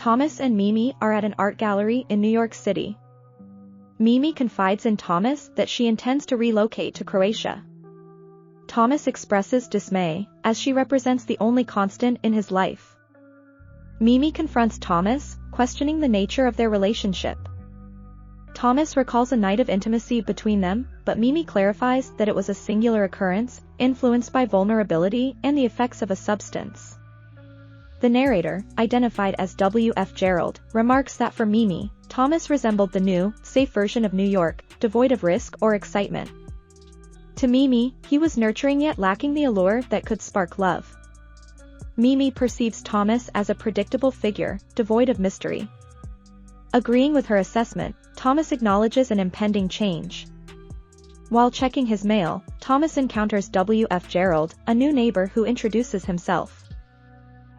Thomas and Mimi are at an art gallery in New York City. Mimi confides in Thomas that she intends to relocate to Croatia. Thomas expresses dismay, as she represents the only constant in his life. Mimi confronts Thomas, questioning the nature of their relationship. Thomas recalls a night of intimacy between them, but Mimi clarifies that it was a singular occurrence, influenced by vulnerability and the effects of a substance. The narrator, identified as W.F. Gerald, remarks that for Mimi, Thomas resembled the new, safe version of New York, devoid of risk or excitement. To Mimi, he was nurturing yet lacking the allure that could spark love. Mimi perceives Thomas as a predictable figure, devoid of mystery. Agreeing with her assessment, Thomas acknowledges an impending change. While checking his mail, Thomas encounters W.F. Gerald, a new neighbor who introduces himself.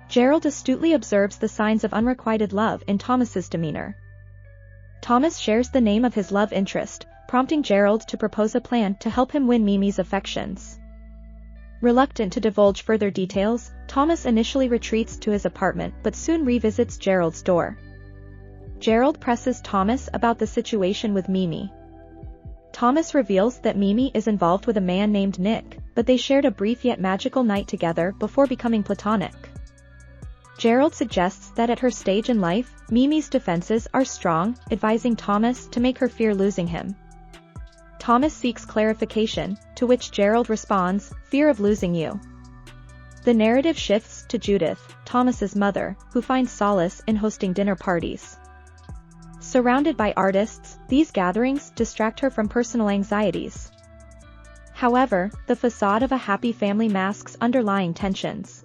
Gerald astutely observes the signs of unrequited love in Thomas's demeanor. Thomas shares the name of his love interest, prompting Gerald to propose a plan to help him win Mimi's affections. Reluctant to divulge further details, Thomas initially retreats to his apartment but soon revisits Gerald's door. Gerald presses Thomas about the situation with Mimi. Thomas reveals that Mimi is involved with a man named Nick, but they shared a brief yet magical night together before becoming platonic. Gerald suggests that at her stage in life, Mimi's defenses are strong, advising Thomas to make her fear losing him. Thomas seeks clarification, to which Gerald responds, "Fear of losing you." The narrative shifts to Judith, Thomas's mother, who finds solace in hosting dinner parties. Surrounded by artists, these gatherings distract her from personal anxieties. However, the facade of a happy family masks underlying tensions.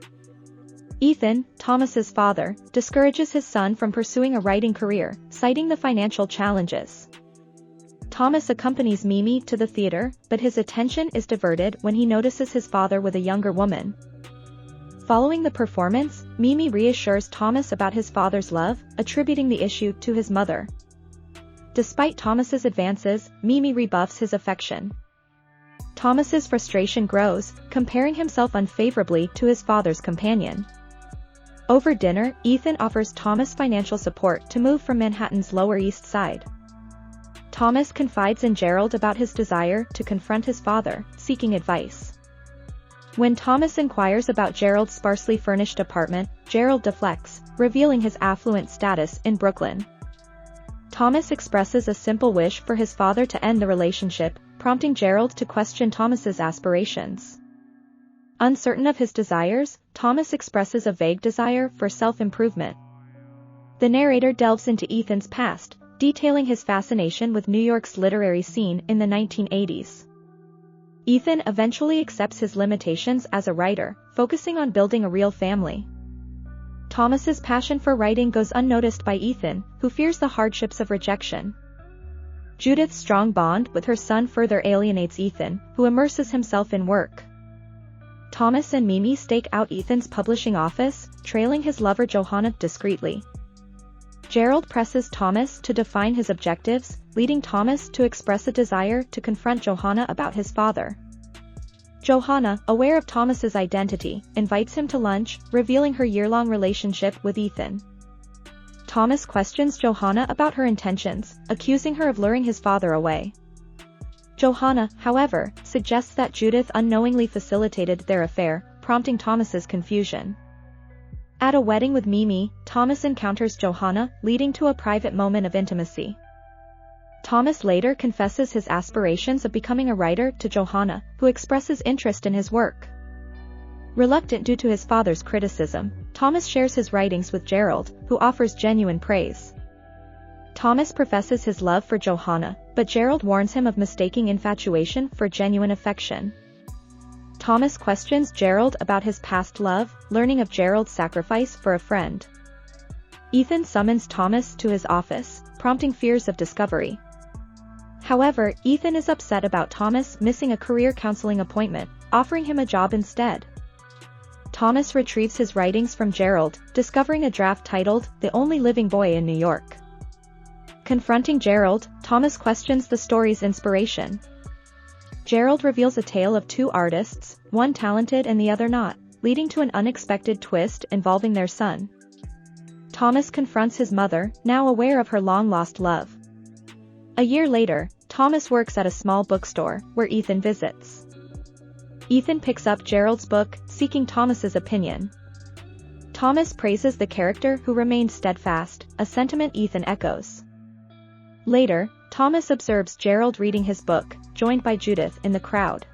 Ethan, Thomas's father, discourages his son from pursuing a writing career, citing the financial challenges. Thomas accompanies Mimi to the theater, but his attention is diverted when he notices his father with a younger woman. Following the performance, Mimi reassures Thomas about his father's love, attributing the issue to his mother. Despite Thomas's advances, Mimi rebuffs his affection. Thomas's frustration grows, comparing himself unfavorably to his father's companion. Over dinner, Ethan offers Thomas financial support to move from Manhattan's Lower East Side. Thomas confides in Gerald about his desire to confront his father, seeking advice. When Thomas inquires about Gerald's sparsely furnished apartment, Gerald deflects, revealing his affluent status in Brooklyn. Thomas expresses a simple wish for his father to end the relationship, prompting Gerald to question Thomas's aspirations. Uncertain of his desires, Thomas expresses a vague desire for self-improvement. The narrator delves into Ethan's past, detailing his fascination with New York's literary scene in the 1980s. Ethan eventually accepts his limitations as a writer, focusing on building a real family. Thomas's passion for writing goes unnoticed by Ethan, who fears the hardships of rejection. Judith's strong bond with her son further alienates Ethan, who immerses himself in work. Thomas and Mimi stake out Ethan's publishing office, trailing his lover Johanna discreetly. Gerald presses Thomas to define his objectives, leading Thomas to express a desire to confront Johanna about his father. Johanna, aware of Thomas's identity, invites him to lunch, revealing her year-long relationship with Ethan. Thomas questions Johanna about her intentions, accusing her of luring his father away. Johanna, however, suggests that Judith unknowingly facilitated their affair, prompting Thomas's confusion. At a wedding with Mimi, Thomas encounters Johanna, leading to a private moment of intimacy. Thomas later confesses his aspirations of becoming a writer to Johanna, who expresses interest in his work. Reluctant due to his father's criticism, Thomas shares his writings with Gerald, who offers genuine praise. Thomas professes his love for Johanna, but Gerald warns him of mistaking infatuation for genuine affection. Thomas questions Gerald about his past love, learning of Gerald's sacrifice for a friend. Ethan summons Thomas to his office, prompting fears of discovery. However, Ethan is upset about Thomas missing a career counseling appointment, offering him a job instead. Thomas retrieves his writings from Gerald, discovering a draft titled, "The Only Living Boy in New York." Confronting Gerald, Thomas questions the story's inspiration. Gerald reveals a tale of two artists, one talented and the other not, leading to an unexpected twist involving their son. Thomas confronts his mother, now aware of her long-lost love. A year later, Thomas works at a small bookstore, where Ethan visits. Ethan picks up Gerald's book, seeking Thomas's opinion. Thomas praises the character who remained steadfast, a sentiment Ethan echoes. Later, Thomas observes Gerald reading his book, joined by Judith in the crowd.